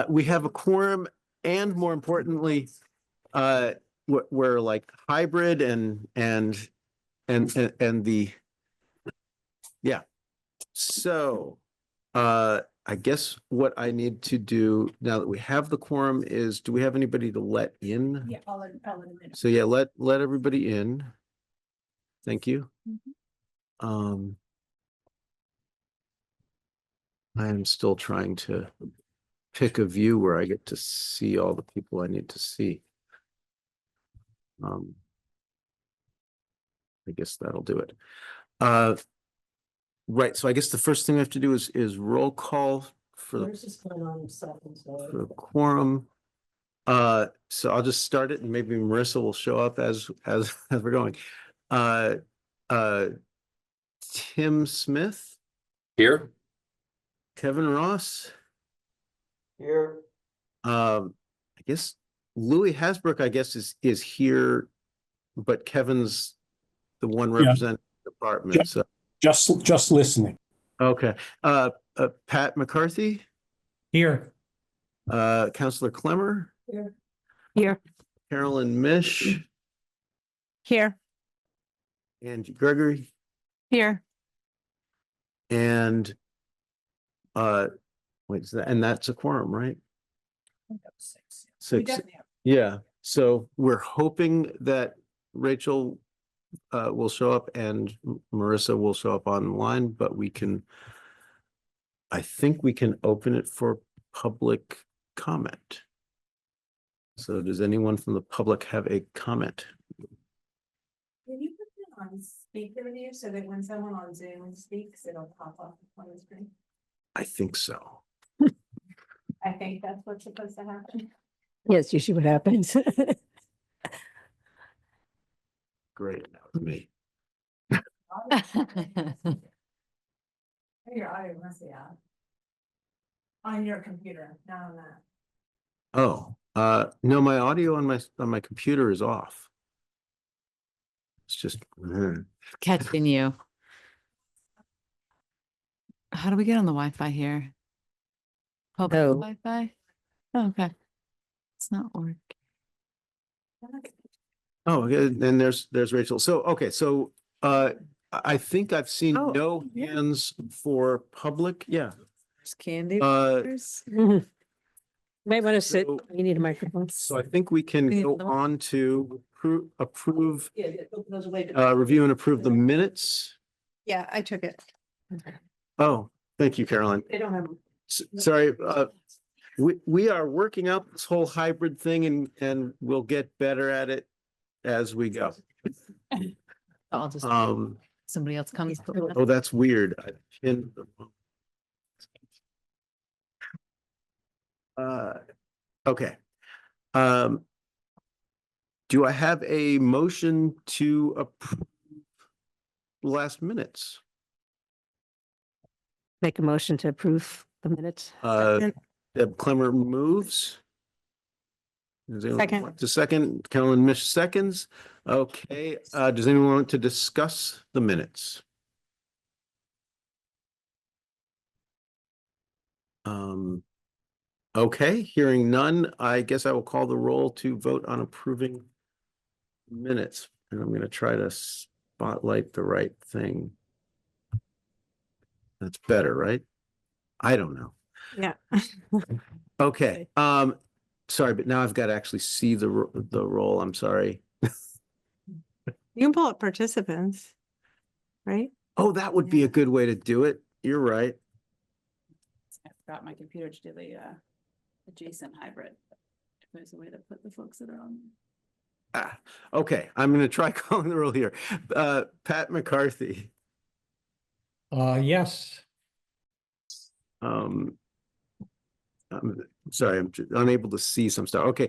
We have a quorum, and more importantly, we're like hybrid and the, yeah. So, I guess what I need to do now that we have the quorum is, do we have anybody to let in? Yeah, I'll let him in. So yeah, let everybody in. Thank you. I am still trying to pick a view where I get to see all the people I need to see. I guess that'll do it. Right, so I guess the first thing I have to do is roll call for the quorum. So I'll just start it and maybe Marissa will show up as we're going. Tim Smith. Here. Kevin Ross. Here. I guess Louis Hasbrook, I guess, is here, but Kevin's the one representing the department. So Just listening. okay. Pat McCarthy. Here. Councillor Clemmer. Here. Carolyn Mish. Here. Angie Gregory. Here. And wait, is that, and that's a quorum, right? Six. Yeah. So we're hoping that Rachel will show up and Marissa will show up online, but I think we can open it for public comment. So does anyone from the public have a comment? Can you put it on speaker view so that when someone on Zoom speaks, it'll pop up on the screen? I think so. I think that's what's supposed to happen. Yes, usually what happens. Great, that was me. Your audio must be out. On your computer, not on that. Oh, no, my audio on my computer is off. It's just Catching you. How do we get on the Wi-Fi here? Public Oh. Wi-Fi? Oh, okay. It's not working. Oh, and there's Rachel. So, okay, so I think I've seen Oh, no yeah. hands for public. Yeah. There's candy. There's- Might want to sit, So- you need a microphone. So I think we can We need go another on to approve, Those away. review and approve the minutes. Yeah, I took it. Oh, thank you, Caroline. They don't have. Sorry, we are working out this whole hybrid thing and we'll get better at it as we go. I'll just, somebody else comes. Oh, that's weird. I pinned the wrong- okay. Do I have a motion to approve the last minutes? Make a motion to approve the minutes. Deb Clemmer moves. Does anyone Second. want to second? Carolyn Mish seconds. Okay, does anyone want to discuss the minutes? Okay, hearing none, I guess I will call the roll to vote on approving minutes. And I'm gonna try to spotlight the right thing. That's better, right? I don't know. Yeah. Okay, sorry, but now I've got to actually see the roll. I'm sorry. You can pull up participants, right? Oh, that would be a good way to do it. You're right. I forgot my computer to do the adjacent hybrid. If there's a way to put the folks that are on. Okay, I'm gonna try calling the roll here. Pat McCarthy. Yes. I'm sorry, I'm unable to see some stuff. Okay.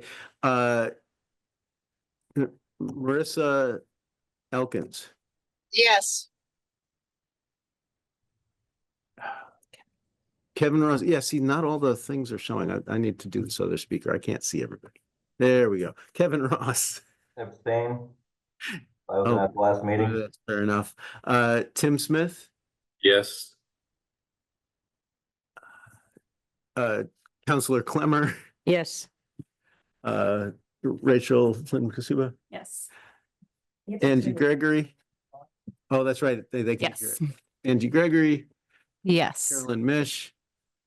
Marissa Elkins. Yes. Kevin Ross. Yeah, see, not all the things are showing. I need to do this other speaker. I can't see everybody. There we go. Kevin Ross. Abstain. I wasn't at the last meeting. That's fair enough. Tim Smith. Yes. Counselor Clemmer, Yes. Rachel Flynn Kasuba, Yes. Angie Gregory. Oh, that's right. They can't hear Yes. it. Angie Gregory, Yes. Carolyn Mish.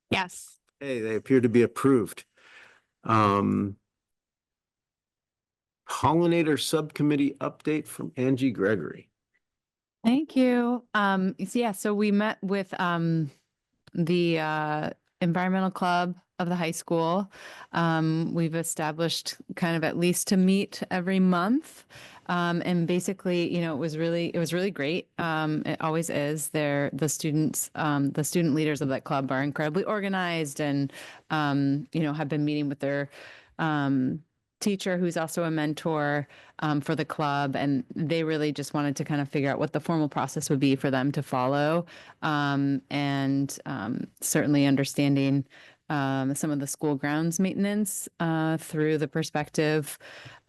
Yes. Hey, they appear to be approved. Pollinator Subcommittee update from Angie Gregory. Thank you. So we met with the environmental club of the high school. We've established kind of at least to meet every month. And basically, it was really great. It always is. The students, the student leaders of that club are incredibly organized and, have been meeting with their teacher who's also a mentor for the club, and they really just wanted to kind of figure out what the formal process would be for them to follow, and certainly understanding some of the school grounds maintenance through the perspective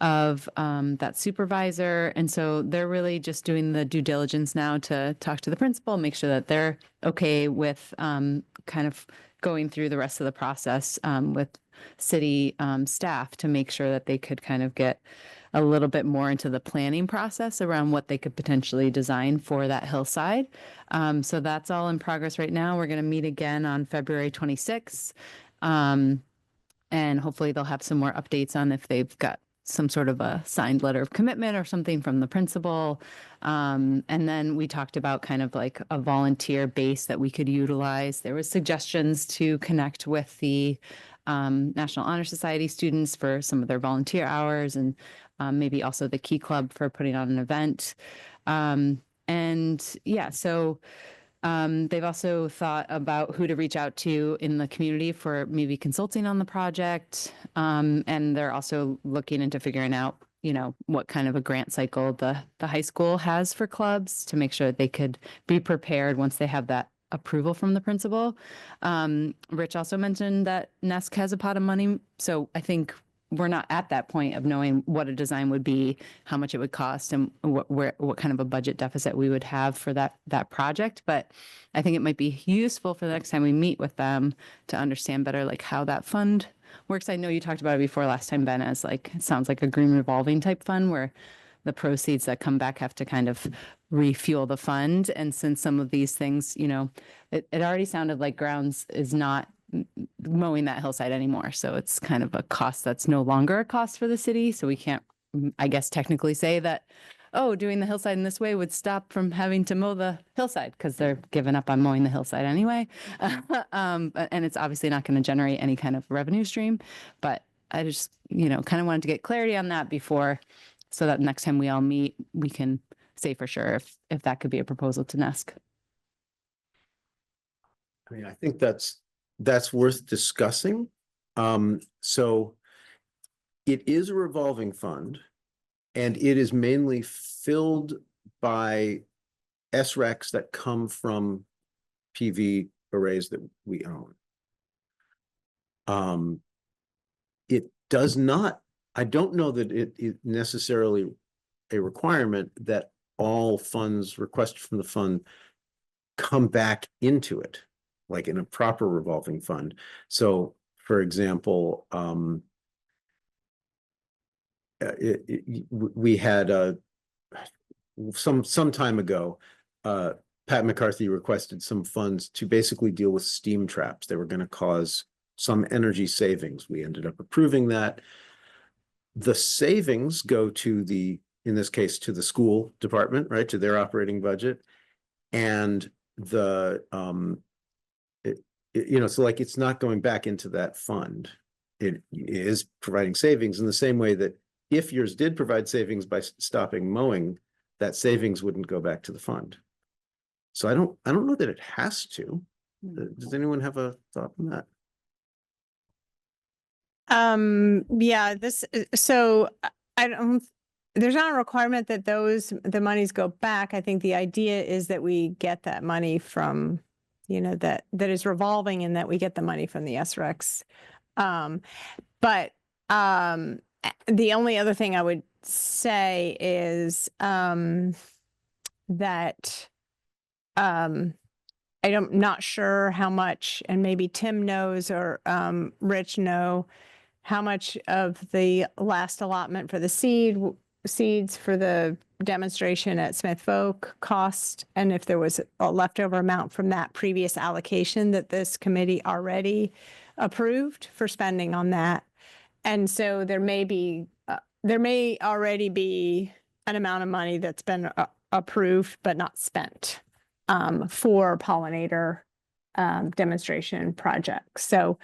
of that supervisor. And so they're really just doing the due diligence now to talk to the principal, make sure that they're okay with kind of going through the rest of the process with city staff to make sure that they could kind of get a little bit more into the planning process around what they could potentially design for that hillside. So that's all in progress right now. We're going to meet again on February 26th. And hopefully they'll have some more updates on if they've got some sort of a signed letter of commitment or something from the principal. And then we talked about kind of like a volunteer base that we could utilize. There was suggestions to connect with the National Honor Society students for some of their volunteer hours, and maybe also the Key Club for putting on an event. They've also thought about who to reach out to in the community for maybe consulting on the project. And they're also looking into figuring out, what kind of a grant cycle the high school has for clubs to make sure that they could be prepared once they have that approval from the principal. Rich also mentioned that NESC has a pot of money. So I think we're not at that point of knowing what a design would be, how much it would cost, and what kind of a budget deficit we would have for that project. But I think it might be useful for the next time we meet with them to understand better like how that fund works. I know you talked about it before last time, Ben, as like it sounds like a green revolving type fund where the proceeds that come back have to kind of refuel the fund. And since some of these things, it already sounded like grounds is not mowing that hillside anymore. So it's kind of a cost that's no longer a cost for the city. So we can't, I guess, technically say that, doing the hillside in this way would stop from having to mow the hillside because they're giving up on mowing the hillside anyway. And it's obviously not going to generate any kind of revenue stream. But I just, kind of wanted to get clarity on that before, so that next time we all meet, we can say for sure if that could be a proposal to NESC. I mean, I think that's worth discussing. So it is a revolving fund, and it is mainly filled by SRECs that come from PV arrays that we own. It does not, I don't know that it is necessarily a requirement that all funds requested from the fund come back into it, like in a proper revolving fund. So, for example, we had some time ago, Pat McCarthy requested some funds to basically deal with steam traps. They were going to cause some energy savings. We ended up approving that. The savings go to in this case, to the school department, right, to their operating budget. And so like it's not going back into that fund. It is providing savings in the same way that if yours did provide savings by stopping mowing, that savings wouldn't go back to the fund. So I don't know that it has to. Does anyone have a thought on that? So there's not a requirement that the monies go back. I think the idea is that we get that money from, that is revolving, and that we get the money from the SRECs. But the only other thing I would say is that not sure how much, and maybe Tim knows or Rich know how much of the last allotment for the seeds for the demonstration at Smith Folk cost, and if there was a leftover amount from that previous allocation that this committee already approved for spending on that. And so there may already be an amount of money that's been approved but not spent for pollinator demonstration projects. So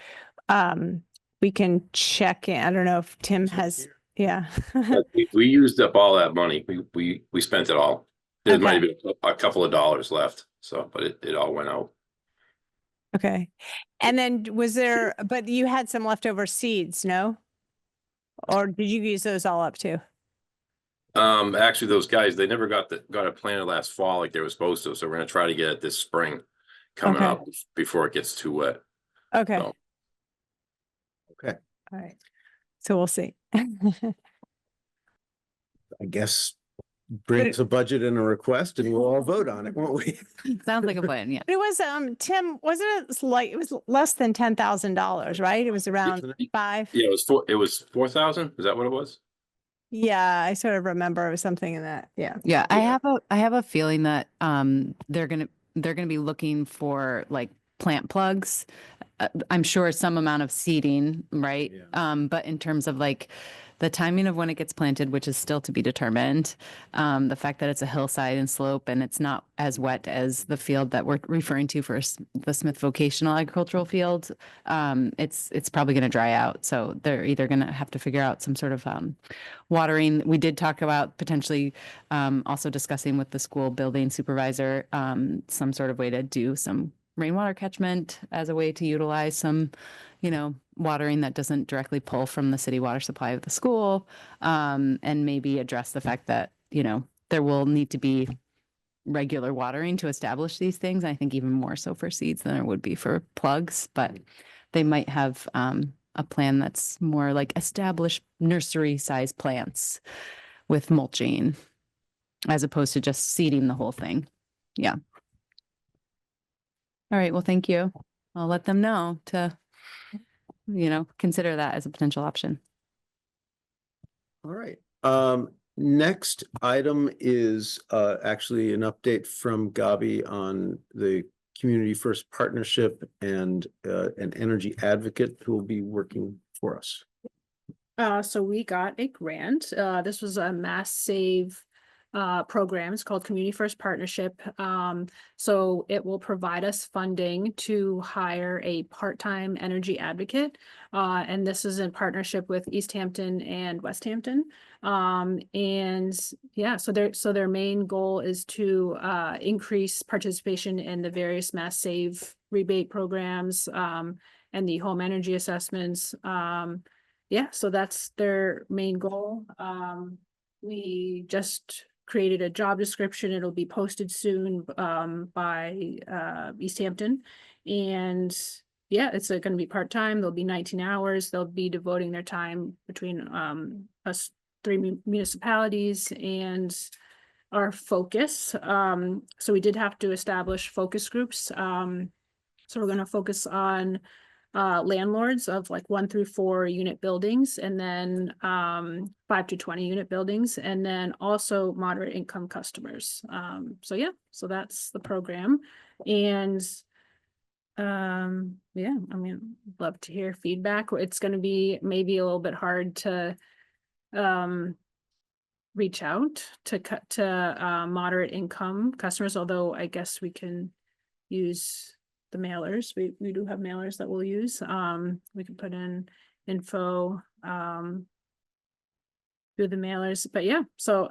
we can check in. I don't know if Tim has, yeah. But we used up all that money. We spent it all. There might have been a couple of dollars left. So, but it all went out. Okay. And then but you had some leftover seeds, no? Or did you use those all up too? Actually, those guys, they never got it planted last fall like they were supposed to. So we're gonna try to get it this spring coming up before it gets too wet. Okay. So. Okay. All right. So we'll see. I guess bring us a budget and a request and we'll all vote on it, won't we? Sounds like a plan, yeah. It was, Tim, wasn't it it was less than $10,000, right? It was around 5. Yeah, it was 4,000. Is that what it was? Yeah, I sort of remember it was something in that. Yeah. Yeah, I have a feeling that they're gonna be looking for like plant plugs. I'm sure some amount of seeding, right? Yeah. But in terms of like the timing of when it gets planted, which is still to be determined, the fact that it's a hillside and slope and it's not as wet as the field that we're referring to for the Smith Vocational Agricultural Field, it's probably going to dry out. So they're either going to have to figure out some sort of watering. We did talk about potentially also discussing with the school building supervisor some sort of way to do some rainwater catchment as a way to utilize some, watering that doesn't directly pull from the city water supply of the school, and maybe address the fact that, there will need to be regular watering to establish these things. I think even more so for seeds than there would be for plugs, but they might have a plan that's more like established nursery size plants with mulching as opposed to just seeding the whole thing. Yeah. All right. Well, thank you. I'll let them know to, consider that as a potential option. All right. Next item is actually an update from Gabi on the Community First Partnership and an energy advocate who will be working for us. So we got a grant. This was a Mass Save program. It's called Community First Partnership. So it will provide us funding to hire a part-time energy advocate. And this is in partnership with East Hampton and West Hampton. And yeah, so their main goal is to increase participation in the various Mass Save rebate programs and the home energy assessments. Yeah, so that's their main goal. We just created a job description. It'll be posted soon by East Hampton. And yeah, it's going to be part-time. There'll be 19 hours. They'll be devoting their time between us 3 municipalities and our focus. So we did have to establish focus groups. So we're going to focus on landlords of like 1 through 4 unit buildings, and then 5 to 20 unit buildings, and then also moderate income customers. So yeah, so that's the program. And yeah, I mean, love to hear feedback. It's going to be maybe a little bit hard to reach out to moderate income customers, although I guess we can use the mailers. We do have mailers that we'll use. We can put in info through the mailers, but yeah, so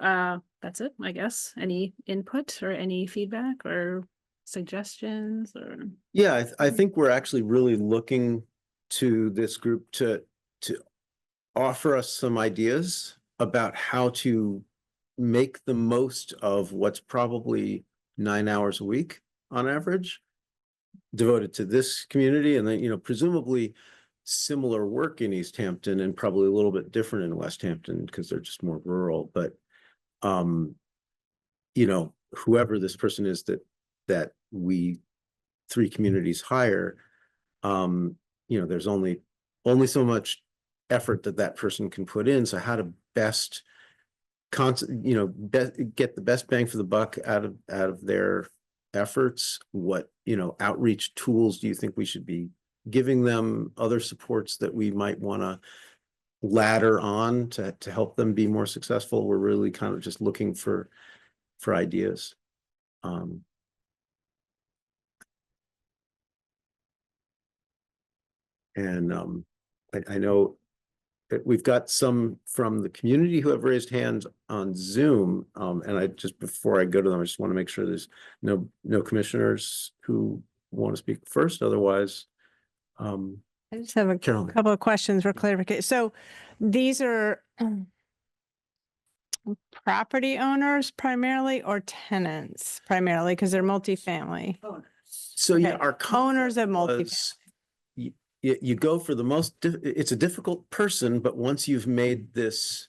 that's it, I guess. Any input or any feedback or suggestions or? Yeah, I think we're actually really looking to this group to offer us some ideas about how to make the most of what's probably 9 hours a week on average devoted to this community, and then presumably similar work in East Hampton and probably a little bit different in West Hampton because they're just more rural. But whoever this person is that we 3 communities higher, there's only so much effort that person can put in. So how to best get the best bang for the buck out of their efforts? What, outreach tools do you think we should be giving them? Other supports that we might want to ladder on to help them be more successful? We're really kind of just looking for ideas. I know that we've got some from the community who have raised hands on Zoom. And I just, before I go to them, I just want to make sure there's no commissioners who want to speak first. Otherwise, I just have a Carolyn. couple of questions for clarification. So these are property owners primarily or tenants primarily, because they're multifamily? So yeah, Okay. our Owners of concept multifamily. was you go for the most, it's a difficult person, but once you've made this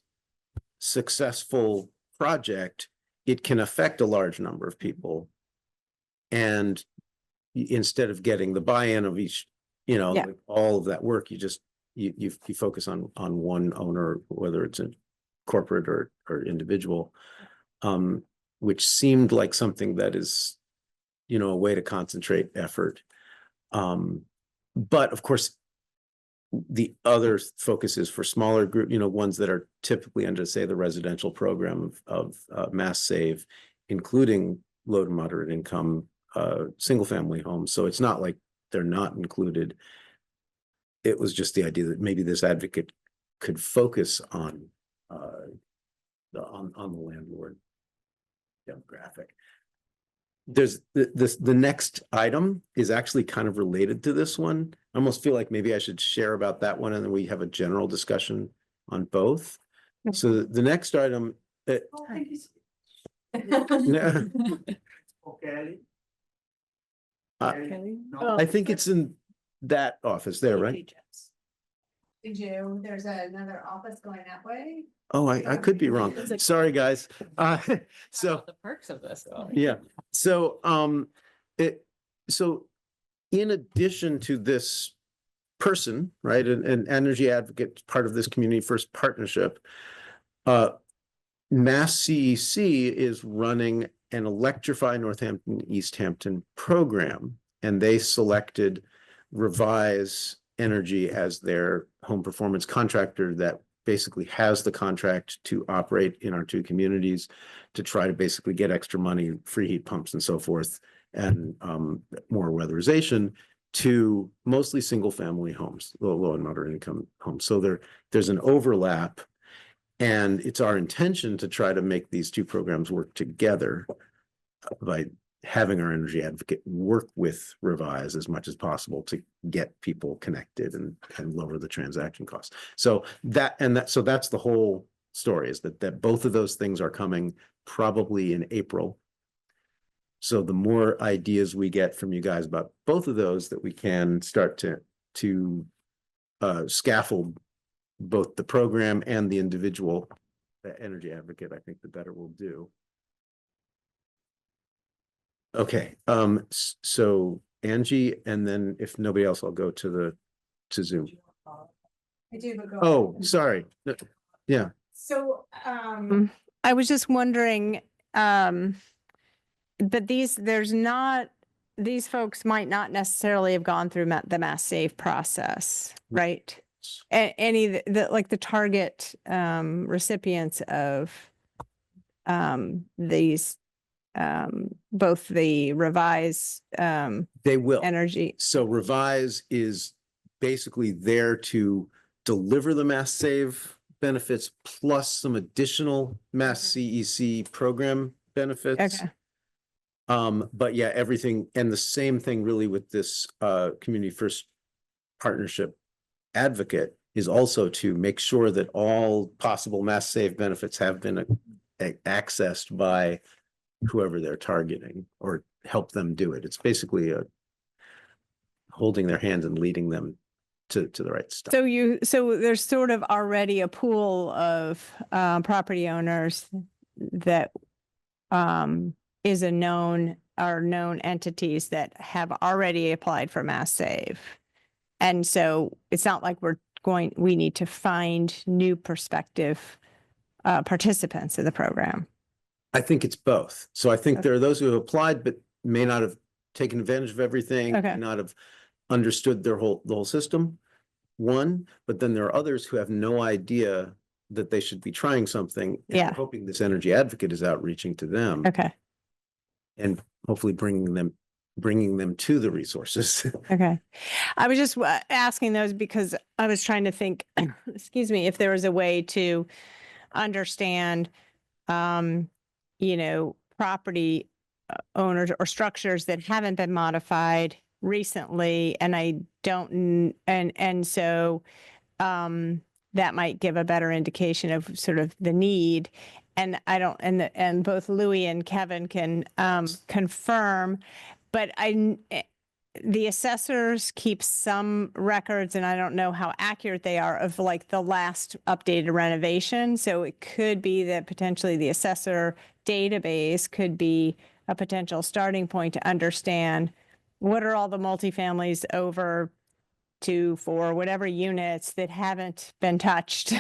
successful project, it can affect a large number of people. And instead of getting the buy-in of each, Yeah. like all of that work, you just, you focus on one owner, whether it's a corporate or individual, which seemed like something that is, a way to concentrate effort. But of course, the other focus is for smaller group, ones that are typically under, say, the residential program of Mass Save, including low to moderate income single family homes. So it's not like they're not included. It was just the idea that maybe this advocate could focus on the landlord demographic. There's the next item is actually kind of related to this one. I almost feel like maybe I should share about that one, and then we have a general discussion on both. So the next item, Oh, thank you. Okay. Okay. I think it's in that office there, right? Did you, there's another office going that way? Oh, I could be wrong. Sorry, guys. So The perks of this, though. yeah, so so in addition to this person, right, an energy advocate, part of this community first partnership, Mass CEC is running an Electrify Northampton East Hampton program, and they selected Revise Energy as their home performance contractor that basically has the contract to operate in our 2 communities to try to basically get extra money, free heat pumps and so forth, and more weatherization to mostly single family homes, low and moderate income homes. So there's an overlap, and it's our intention to try to make these 2 programs work together by having our energy advocate work with Revise as much as possible to get people connected and lower the transaction costs. So so that's the whole story, is that both of those things are coming probably in April. So the more ideas we get from you guys about both of those, that we can start to scaffold both the program and the individual energy advocate, I think the better we'll do. Okay, so Angie, and then if nobody else, I'll go to Zoom. I do, but go. Oh, sorry. Yeah. So, I was just wondering, but these folks might not necessarily have gone through the Mass Save process, right? Any like the target recipients of these both the Revise They will. energy. So Revise is basically there to deliver the Mass Save benefits plus some additional Mass CEC program benefits. Okay. But yeah, everything, and the same thing really with this community first partnership advocate is also to make sure that all possible Mass Save benefits have been accessed by whoever they're targeting, or help them do it. It's basically holding their hands and leading them to the right stuff. So there's sort of already a pool of property owners that is a known are known entities that have already applied for Mass Save. And so it's not like we need to find new prospective participants in the program. I think it's both. So I think there are those who have applied, but may not have taken advantage of everything, Okay. may not have understood the whole system. One, but then there are others who have no idea that they should be trying something. And Yeah. we're hoping this energy advocate is outreaching to them Okay. and hopefully bringing them to the resources. Okay. I was just asking those because I was trying to think, excuse me, if there was a way to understand, property owners or structures that haven't been modified recently. And I don't, and so, that might give a better indication of sort of the need. And I don't, and both Louis and Kevin can, confirm, but the assessors keep some records, and I don't know how accurate they are, of like the last updated renovation. So it could be that potentially the assessor database could be a potential starting point to understand what are all the multifamilies over 2, 4, whatever units that haven't been touched,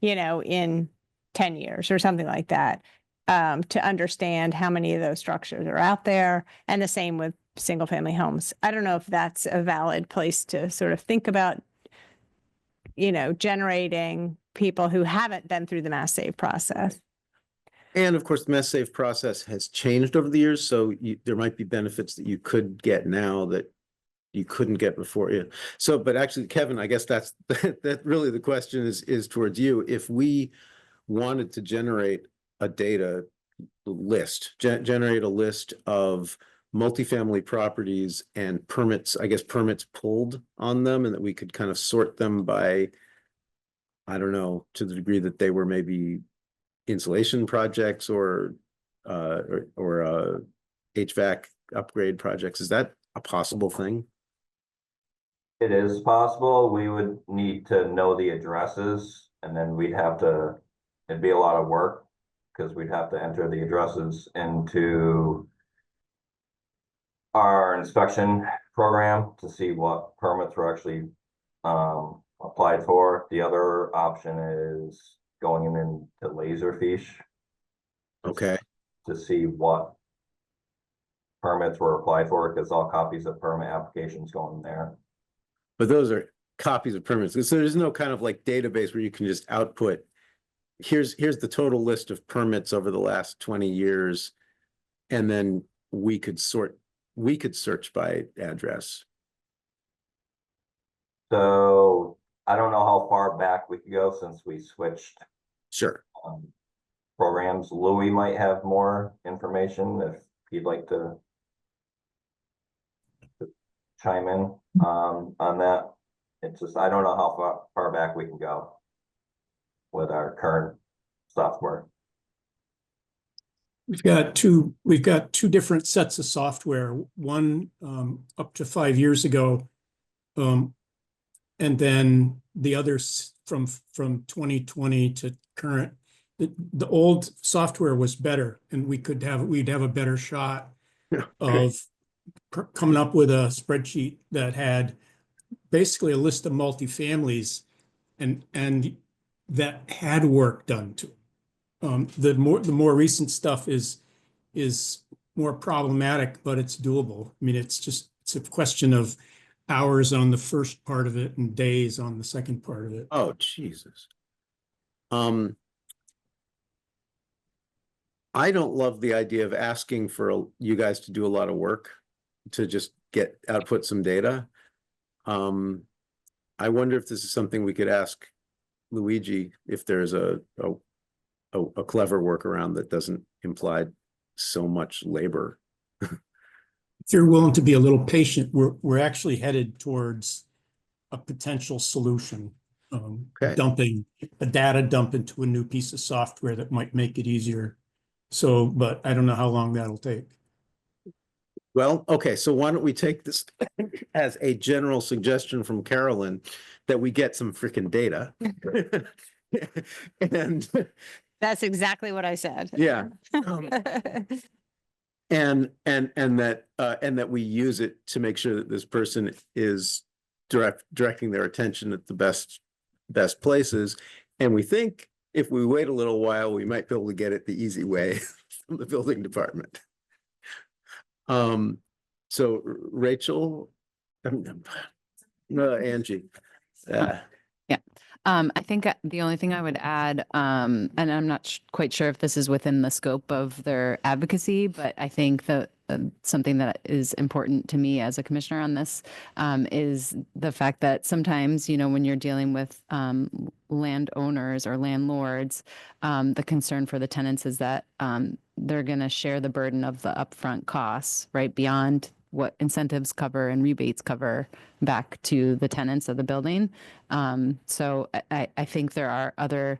in 10 years or something like that, to understand how many of those structures are out there. And the same with single family homes. I don't know if that's a valid place to sort of think about, generating people who haven't been through the Mass Save process. And of course, the Mass Save process has changed over the years. So there might be benefits that you could get now that you couldn't get before. Yeah. So, but actually, Kevin, I guess that really the question is towards you. If we wanted to generate a data list, generate a list of multifamily properties and permits, I guess permits pulled on them, and that we could kind of sort them by, I don't know, to the degree that they were maybe insulation projects or HVAC upgrade projects. Is that a possible thing? It is possible. We would need to know the addresses, and then it'd be a lot of work because we'd have to enter the addresses into our inspection program to see what permits were actually applied for. The other option is going into Laserfish Okay. to see what permits were applied for, because all copies of permit applications go in there. But those are copies of permits. So there's no kind of like database where you can just output, here's the total list of permits over the last 20 years. And then we could search by address. So I don't know how far back we could go since we switched Sure. programs. Louis might have more information if he'd like to chime in on that. It's just, I don't know how far back we can go with our current software. We've got two different sets of software, one up to 5 years ago. And then the others from 2020 to current. The old software was better, and we'd have a better shot of coming up with a spreadsheet that had basically a list of multifamilies and that had work done to it. The more recent stuff is more problematic, but it's doable. I mean, it's a question of hours on the first part of it and days on the second part of it. Oh, Jesus. I don't love the idea of asking for you guys to do a lot of work to just output some data. I wonder if this is something we could ask Luigi if there's a clever workaround that doesn't imply so much labor. If you're willing to be a little patient, we're actually headed towards a potential solution. Okay. Dumping a data dump into a new piece of software that might make it easier. So, but I don't know how long that'll take. Well, okay, so why don't we take this as a general suggestion from Carolyn that we get some freaking data. And That's exactly what I said. yeah, And that we use it to make sure that this person is directing their attention at the best places. And we think if we wait a little while, we might be able to get it the easy way from the building department. So Rachel, Angie. I think the only thing I would add, and I'm not quite sure if this is within the scope of their advocacy, but I think that something that is important to me as a commissioner on this is the fact that sometimes, you know, when you're dealing with landowners or landlords, the concern for the tenants is that they're going to share the burden of the upfront costs, right, beyond what incentives cover and rebates cover back to the tenants of the building. So I think there are other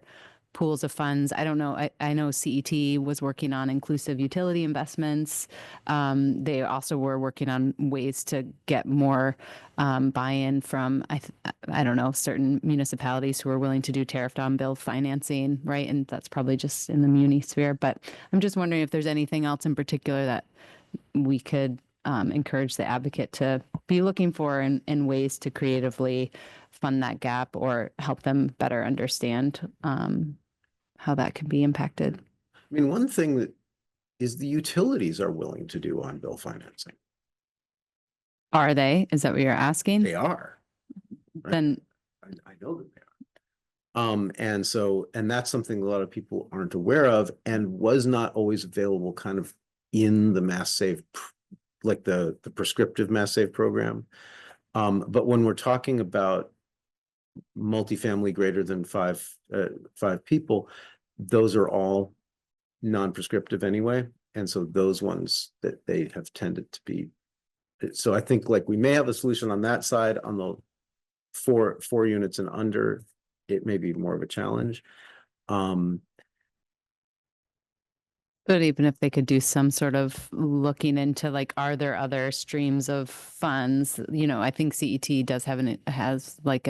pools of funds. I don't know. I know CET was working on inclusive utility investments. They also were working on ways to get more buy-in from, I don't know, certain municipalities who are willing to do tariff down bill financing, right? And that's probably just in the muni sphere. But I'm just wondering if there's anything else in particular that we could encourage the advocate to be looking for in ways to creatively fund that gap or help them better understand how that could be impacted. I mean, one thing that is the utilities are willing to do on bill financing. Are they? Is that what you're asking? They are. Right? Then I know that they are. And that's something a lot of people aren't aware of and was not always available kind of in the Mass Save, like the prescriptive Mass Save program. But when we're talking about multifamily greater than five people, those are all non-prescriptive anyway. And so those ones that they have tended to be. So I think like we may have a solution on that side. On the four units and under, it may be more of a challenge. But even if they could do some sort of looking into like, are there other streams of funds? You know, I think CET does has like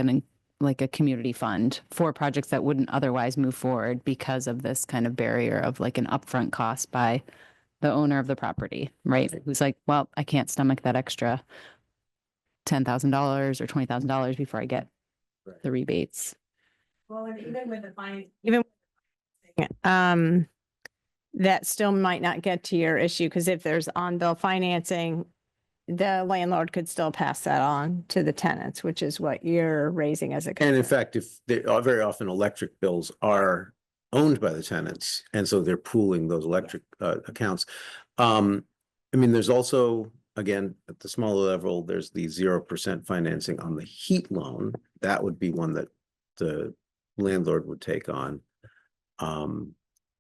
a community fund for projects that wouldn't otherwise move forward because of this kind of barrier of like an upfront cost by the owner of the property, right? Who's like, well, I can't stomach that extra $10,000 or $20,000 before I get the rebates. Well, and even with the fine, that still might not get to your issue, because if there's on-bill financing, the landlord could still pass that on to the tenants, which is what you're raising as a And in concern. fact, if they are very often electric bills are owned by the tenants, and so they're pooling those electric accounts. I mean, there's also, again, at the smaller level, there's the 0% financing on the heat loan. That would be one that the landlord would take on.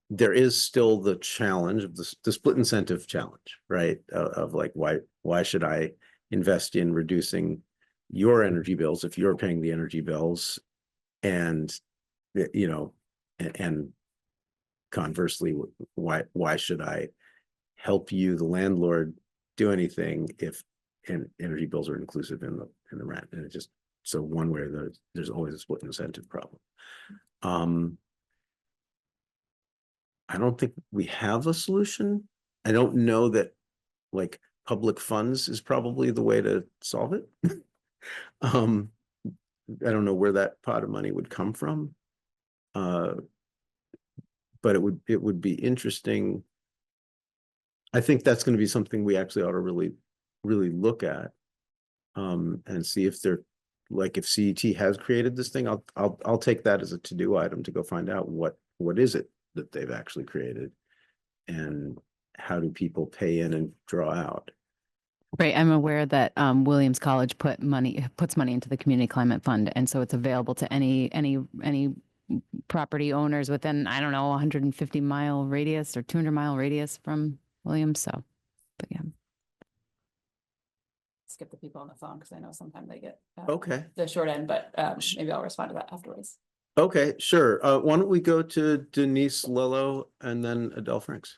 There is still the challenge of the split incentive challenge, right? Of like, why should I invest in reducing your energy bills if you're paying the energy bills? And, you know, and conversely, why should I help you, the landlord, do anything if energy bills are inclusive in the rent? And it just, so one way or there's always a split incentive problem. I don't think we have a solution. I don't know that like public funds is probably the way to solve it. I don't know where that pot of money would come from. But it would be interesting. I think that's going to be something we actually ought to really look at, and see if they're like, if CET has created this thing. I'll take that as a to-do item to go find out what is it that they've actually created, and how do people pay in and draw out. Right. I'm aware that Williams College puts money into the Community Climate Fund. And so it's available to any property owners within, I don't know, 150-mile radius or 200-mile radius from Williams. So, but yeah. Skip the people on the phone because I know sometimes they get Okay. the short end, but maybe I'll respond to that afterwards. Okay, sure. Why don't we go to Denise Lello and then Adele Franks?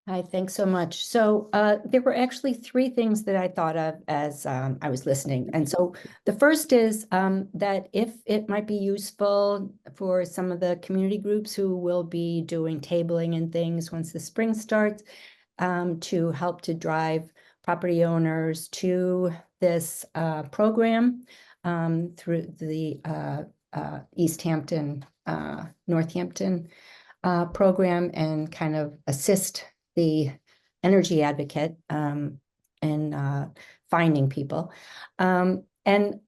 Hi, thanks so much. So there were actually three things that I thought of as I was listening. And so the first is that if it might be useful for some of the community groups who will be doing tabling and things once the spring starts, to help to drive property owners to this program through the East Hampton, Northampton program, and kind of assist the energy advocate in finding people. And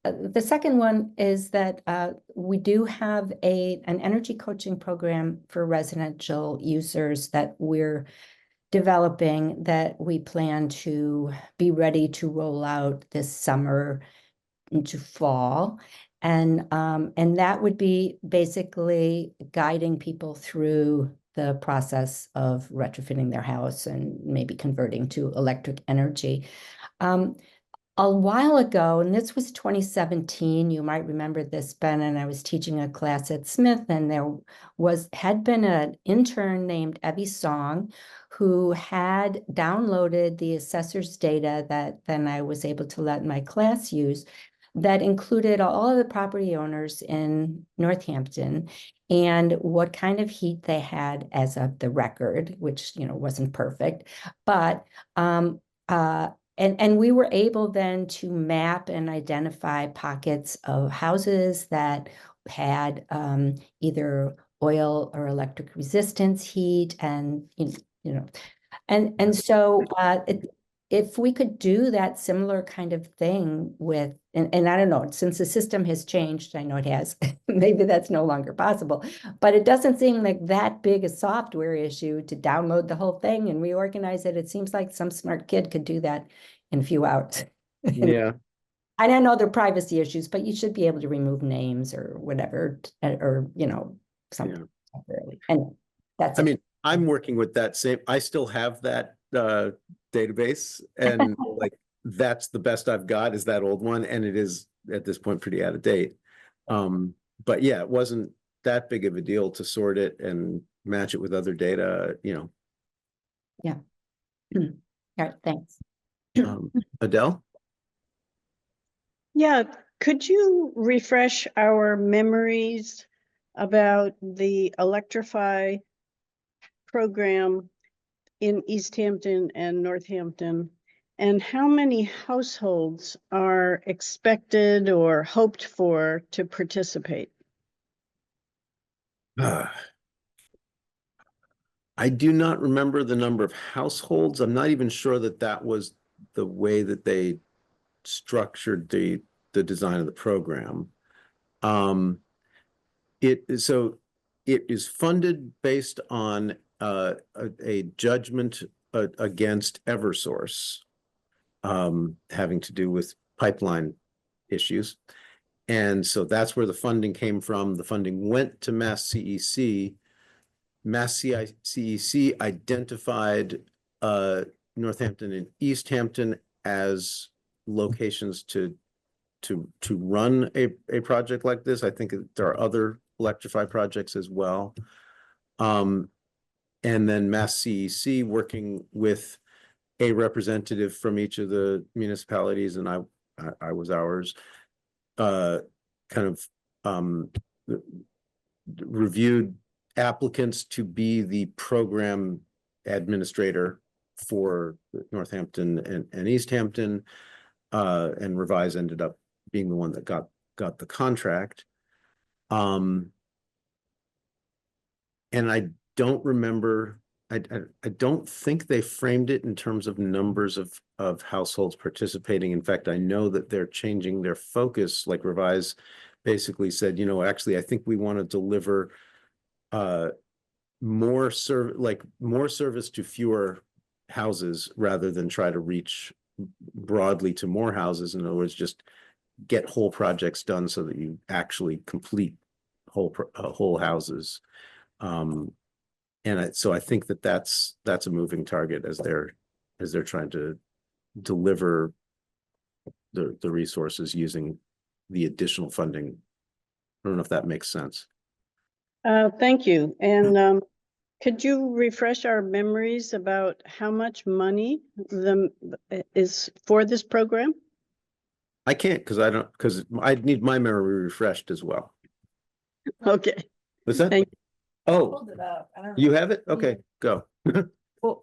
the second one is that we do have an energy coaching program for residential users that we're developing, that we plan to be ready to roll out this summer into fall. And that would be basically guiding people through the process of retrofitting their house and maybe converting to electric energy. A while ago, and this was 2017, you might remember this, Ben, and I was teaching a class at Smith, and there had been an intern named Evie Song who had downloaded the assessor's data that then I was able to let my class use, that included all of the property owners in Northampton and what kind of heat they had as of the record, which, you know, wasn't perfect, but and we were able then to map and identify pockets of houses that had either oil or electric resistance heat, and you know, and so if we could do that similar kind of thing with, and I don't know, since the system has changed, I know it has, maybe that's no longer possible, but it doesn't seem like that big a software issue to download the whole thing and reorganize it. It seems like some smart kid could do that in a few hours. Yeah. I don't know, there are privacy issues, but you should be able to remove names or whatever, or, you know, something. And that's I it. mean, I'm working with that same, I still have that database, and like that's the best I've got is that old one, and it is at this point pretty out of date. But yeah, it wasn't that big of a deal to sort it and match it with other data, you know. Yeah. All right, thanks. Adele? Yeah, could you refresh our memories about the Electrify program in East Hampton and Northampton, and how many households are expected or hoped for to participate? I do not remember the number of households. I'm not even sure that that was the way that they structured the design of the program. It is funded based on a judgment against Eversource, having to do with pipeline issues. And so that's where the funding came from. The funding went to Mass CEC. Mass CEC identified Northampton and East Hampton as locations to run a project like this. I think there are other Electrify projects as well. And then Mass CEC working with a representative from each of the municipalities, and I was ours, kind of reviewed applicants to be the program administrator for Northampton and East Hampton, and Revise ended up being the one that got the contract. And I don't remember, I don't think they framed it in terms of numbers of households participating. In fact, I know that they're changing their focus. Like Revise basically said, you know, actually, I think we want to deliver more service to fewer houses rather than try to reach broadly to more houses. In other words, just get whole projects done so that you actually complete whole houses. So I think that's a moving target as they're trying to deliver the resources using the additional funding. I don't know if that makes sense. Thank you. And Could you refresh our memories about how much money is for this program? I can't because I need my memory refreshed as well. Okay. What's that? Thank Oh, Hold it up. I don't you know. have it? Okay, go. Well,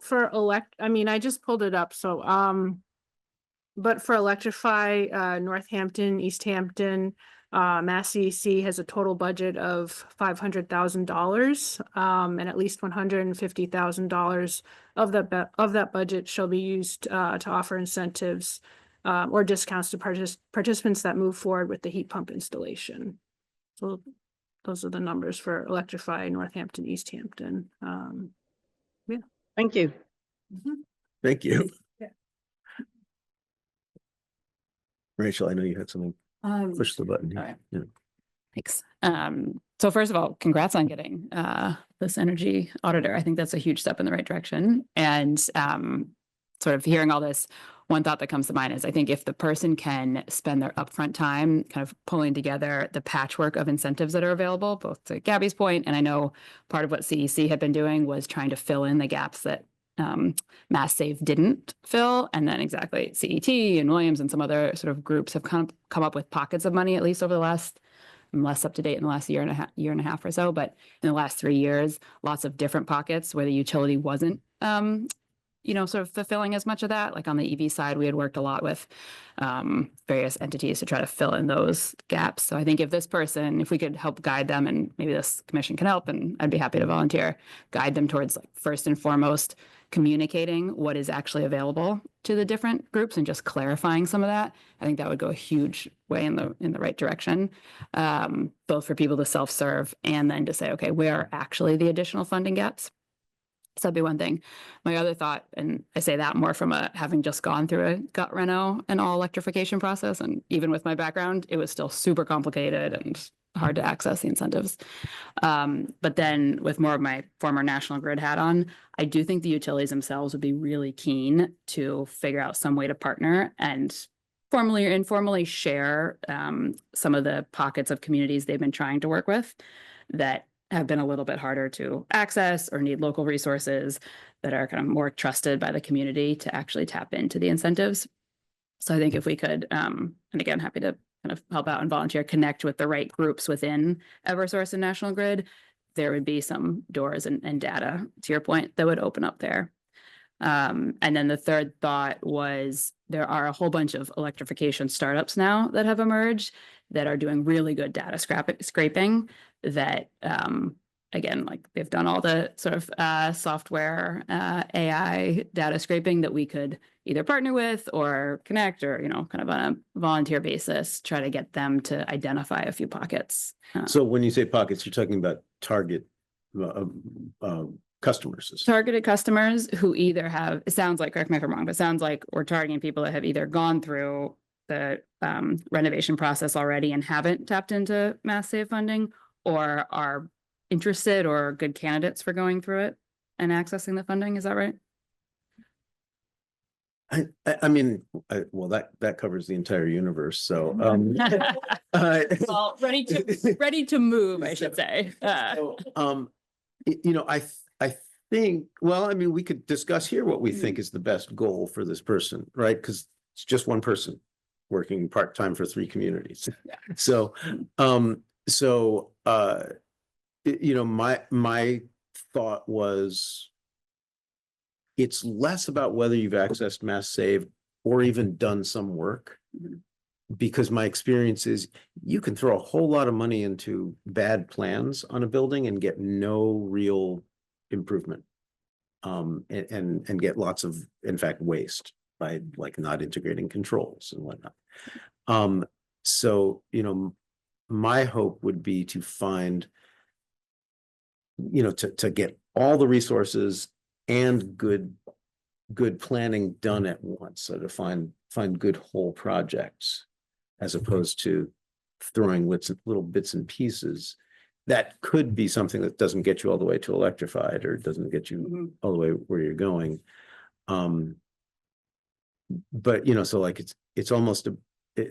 I mean, I just pulled it up, so, but for electrify, Northampton, East Hampton, Mass CEC has a total budget of $500,000. And at least $150,000 of that budget shall be used, to offer incentives, or discounts to participants that move forward with the heat pump installation. So those are the numbers for electrify Northampton, East Hampton. Thank you. Thank you. Yeah. Rachel, I know you had something. Push the button. all right. Yeah. Thanks. So first of all, congrats on getting this energy auditor. I think that's a huge step in the right direction. And sort of hearing all this, one thought that comes to mind is I think if the person can spend their upfront time kind of pulling together the patchwork of incentives that are available, both to Gabby's point, and I know part of what CEC had been doing was trying to fill in the gaps that Mass Save didn't fill. And then exactly CET and Williams and some other sort of groups have come up with pockets of money, at least over the last, I'm less up to date in the last year and a half or so, but in the last 3 years, lots of different pockets where the utility wasn't, sort of fulfilling as much of that. Like on the EV side, we had worked a lot with various entities to try to fill in those gaps. So I think if we could help guide them, and maybe this commission can help, and I'd be happy to volunteer, guide them towards like first and foremost communicating what is actually available to the different groups and just clarifying some of that. I think that would go a huge way in the right direction, both for people to self-serve and then to say, okay, where are actually the additional funding gaps? So that'd be one thing. My other thought, and I say that more from having just gone through a gut reno and all electrification process, and even with my background, it was still super complicated and hard to access the incentives. But then with more of my former National Grid hat on, I do think the utilities themselves would be really keen to figure out some way to partner and formally or informally share some of the pockets of communities they've been trying to work with that have been a little bit harder to access or need local resources that are kind of more trusted by the community to actually tap into the incentives. So I think if we could, and again, happy to kind of help out and volunteer, connect with the right groups within Eversource and National Grid, there would be some doors and data, to your point, that would open up there. And then the third thought was there are a whole bunch of electrification startups now that have emerged that are doing really good data scraping that, again, like they've done all the sort of software, AI data scraping that we could either partner with or connect or, kind of on a volunteer basis, try to get them to identify a few pockets. So when you say pockets, you're talking about target customers. Targeted customers who either have, it sounds like, correct me if I'm wrong, but it sounds like we're targeting people that have either gone through the renovation process already and haven't tapped into Mass Save funding, or are interested or good candidates for going through it and accessing the funding. Is that right? I mean, well, that covers the entire universe. So, well, ready to move, I should say. I think, well, I mean, we could discuss here what we think is the best goal for this person, right? Because it's just one person working part-time for 3 communities. So, my thought was, it's less about whether you've accessed Mass Save or even done some work, because my experience is you can throw a whole lot of money into bad plans on a building and get no real improvement, and get lots of, in fact, waste by like not integrating controls and whatnot. So, my hope would be to find, to get all the resources and good planning done at once. So to find good whole projects, as opposed to throwing little bits and pieces that could be something that doesn't get you all the way to electrified or doesn't get you all the way where you're going. But so like it's almost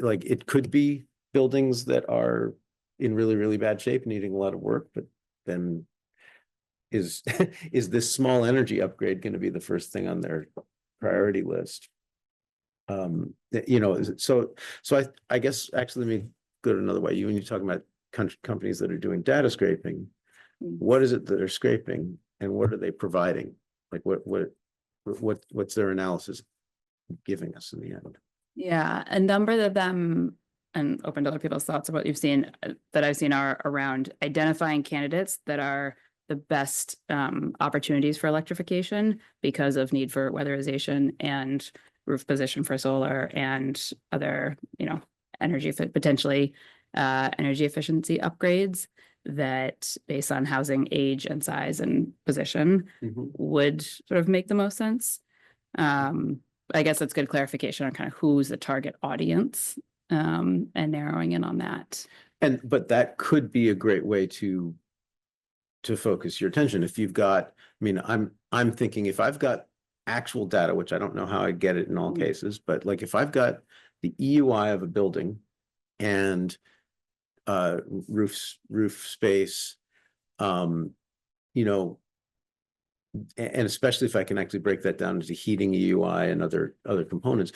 like it could be buildings that are in really, really bad shape, needing a lot of work, but then is, is this small energy upgrade going to be the first thing on their priority list? You know, so I guess actually let me go to another way. When you're talking about companies that are doing data scraping, what is it that they're scraping and what are they providing? Like what's their analysis giving us in the end? Yeah, a number of them, and open to other people's thoughts of what you've seen, that I've seen are around identifying candidates that are the best opportunities for electrification because of need for weatherization and roof position for solar and other, you know, potentially energy efficiency upgrades that based on housing age and size and position would sort of make the most sense. I guess that's good clarification on kind of who's the target audience and narrowing in on that. But that could be a great way to focus your attention. If you've got, I mean, I'm thinking if I've got actual data, which I don't know how I get it in all cases, but like if I've got the EUI of a building and roof space, you know, and especially if I can actually break that down into heating EUI and other components,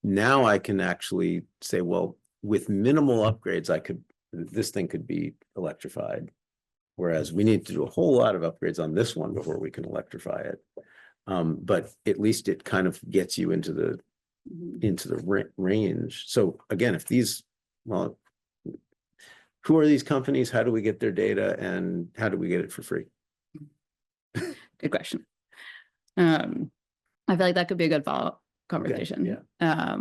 now I can actually say, well, with minimal upgrades, this thing could be electrified. Whereas we need to do a whole lot of upgrades on this one before we can electrify it. But at least it kind of gets you into the range. So again, if these, well, who are these companies? How do we get their data and how do we get it for free? Good question. I feel like that could be a good follow-up conversation. Okay, yeah.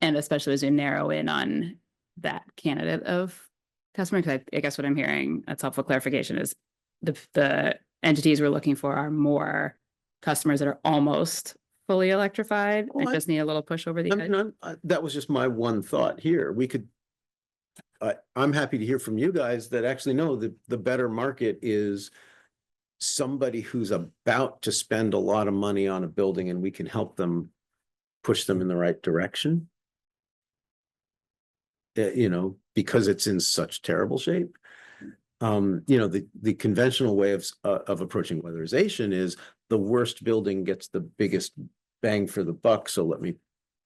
And especially as we narrow in on that candidate of customer, because I guess what I'm hearing, that's helpful clarification, is the entities we're looking for are more customers that are almost fully electrified and just need a little push over the edge. That was just my one thought here. I'm happy to hear from you guys that actually know that the better market is somebody who's about to spend a lot of money on a building and we can help them push them in the right direction. You know, because it's in such terrible shape. You know, the conventional way of approaching weatherization is the worst building gets the biggest bang for the buck. So let me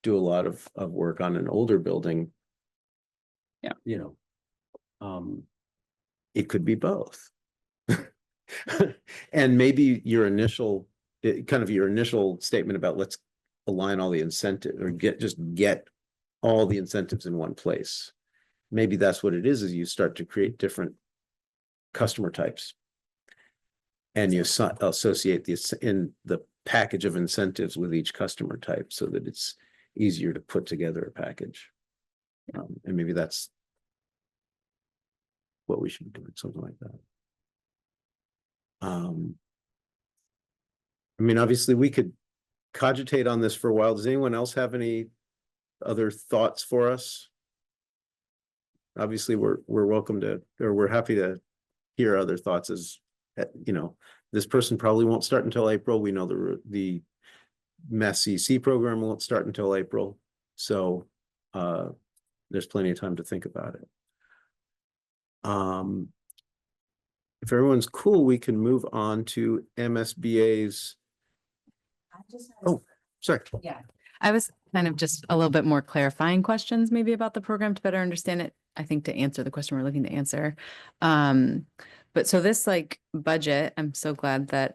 do a lot of work on an older building. Yeah. You know, it could be both. And maybe your initial statement about let's align all the incentives or get all the incentives in one place. Maybe that's what it is you start to create different customer types. And you associate this in the package of incentives with each customer type so that it's easier to put together a package. And maybe that's what we should be doing, something like that. I mean, obviously we could cogitate on this for a while. Does anyone else have any other thoughts for us? Obviously, we're welcome to, or we're happy to hear other thoughts. As you know, this person probably won't start until April. We know the Mass CEC program won't start until April, so there's plenty of time to think about it. If everyone's cool, we can move on to MSBA's. Oh, sorry. Yeah, I was kind of just a little bit more clarifying questions maybe about the program to better understand it. I think to answer the question we're looking to answer. But so this like budget, I'm so glad that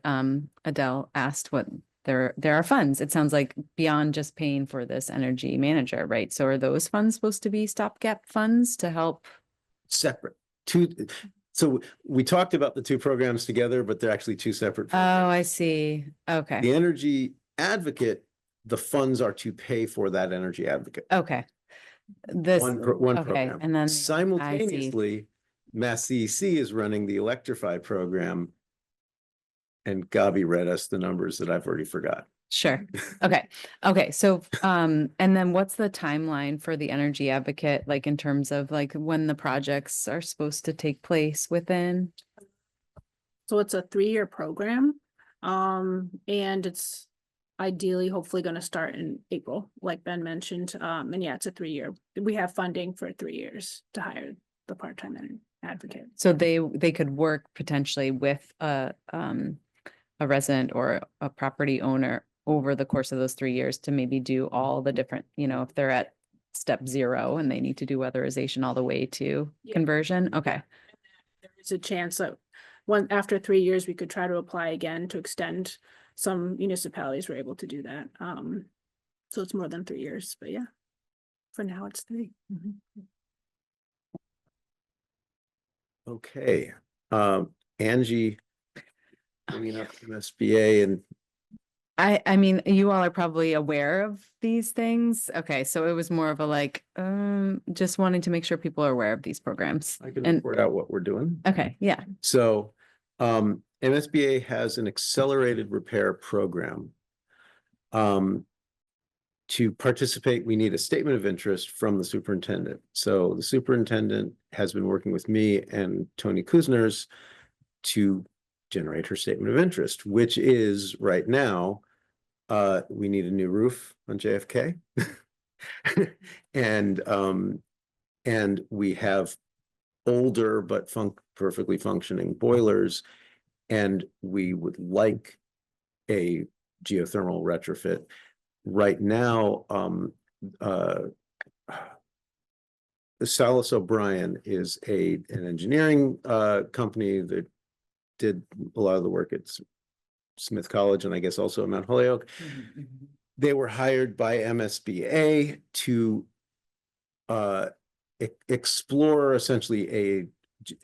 Adele asked what there are funds. It sounds like beyond just paying for this energy manager, right? So are those funds supposed to be stopgap funds to help? Separate. So we talked about the two programs together, but they're actually two separate. Oh, I see. Okay. The energy advocate, the funds are to pay for that energy advocate. Okay. This One okay, program. and then Simultaneously, Mass CEC is running the Electrify program. And Gabi read us the numbers that I've already forgot. Sure. Okay. Okay. So, and then what's the timeline for the energy advocate, like in terms of like when the projects are supposed to take place within? So it's a 3-year program. And it's ideally, hopefully going to start in April, like Ben mentioned. And yeah, it's a 3-year. We have funding for 3 years to hire the part-time advocate. So they could work potentially with a resident or a property owner over the course of those 3 years to maybe do all the different, if they're at step 0 and they need to do weatherization all the way to Yeah. conversion. Okay. There is a chance that after 3 years, we could try to apply again to extend. Some municipalities were able to do that. So it's more than 3 years, but yeah, for now it's 3. Okay, Angie, bringing up MSBA and I mean, you all are probably aware of these things. Okay, so it was more of a just wanting to make sure people are aware of these programs. I can And report out what we're doing. okay, yeah. So, MSBA has an accelerated repair program. To participate, we need a statement of interest from the superintendent. So the superintendent has been working with me and Tony Kuzners to generate her statement of interest, which is right now, we need a new roof on JFK. And we have older but perfectly functioning boilers, and we would like a geothermal retrofit. Right now, Salas O'Brien is an engineering company that did a lot of the work at Smith College and I guess also at Mount Holyoke. They were hired by MSBA to explore essentially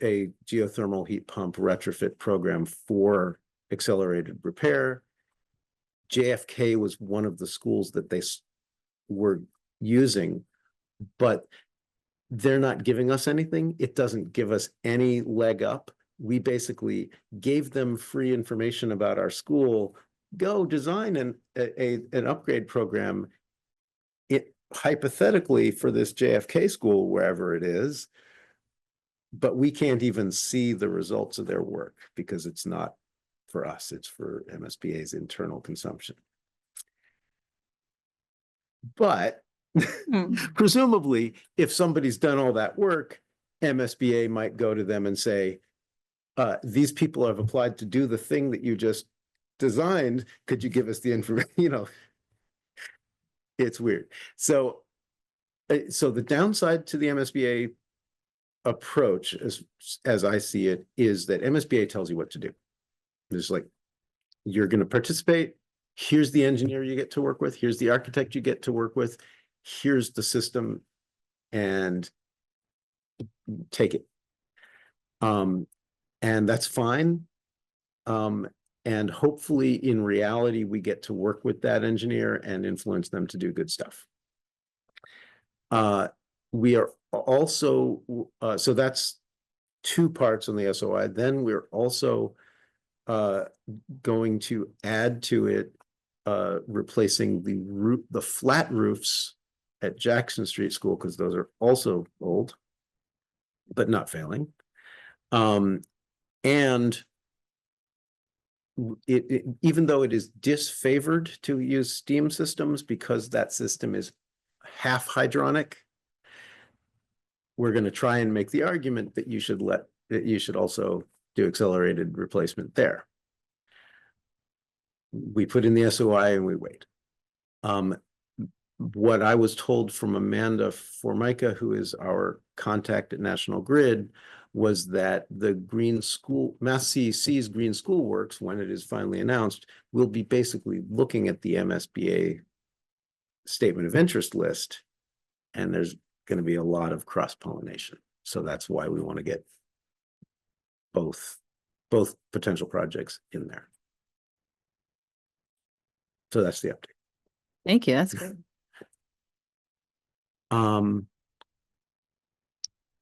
a geothermal heat pump retrofit program for accelerated repair. JFK was one of the schools that they were using, but they're not giving us anything. It doesn't give us any leg up. We basically gave them free information about our school. Go design an upgrade program. It hypothetically for this JFK school, wherever it is, but we can't even see the results of their work because it's not for us, it's for MSBA's internal consumption. But presumably, if somebody's done all that work, MSBA might go to them and say, these people have applied to do the thing that you just designed. Could you give us the information? It's weird. So the downside to the MSBA approach, as I see it, is that MSBA tells you what to do. It's like, you're going to participate. Here's the engineer you get to work with. Here's the architect you get to work with. Here's the system, and take it. And that's fine. And hopefully in reality, we get to work with that engineer and influence them to do good stuff. We are also, so that's 2 parts on the SOI. Then we're also going to add to it, replacing the flat roofs at Jackson Street School, because those are also old, but not failing. And even though it is disfavored to use steam systems because that system is half hydronic, we're going to try and make the argument that you should also do accelerated replacement there. We put in the SOI and we wait. What I was told from Amanda Formica, who is our contact at National Grid, was that the Green School, Mass CEC's Green School Works, when it is finally announced, will be basically looking at the MSBA statement of interest list, and there's going to be a lot of cross-pollination. So that's why we want to get both potential projects in there. So that's the update. Thank you. That's great.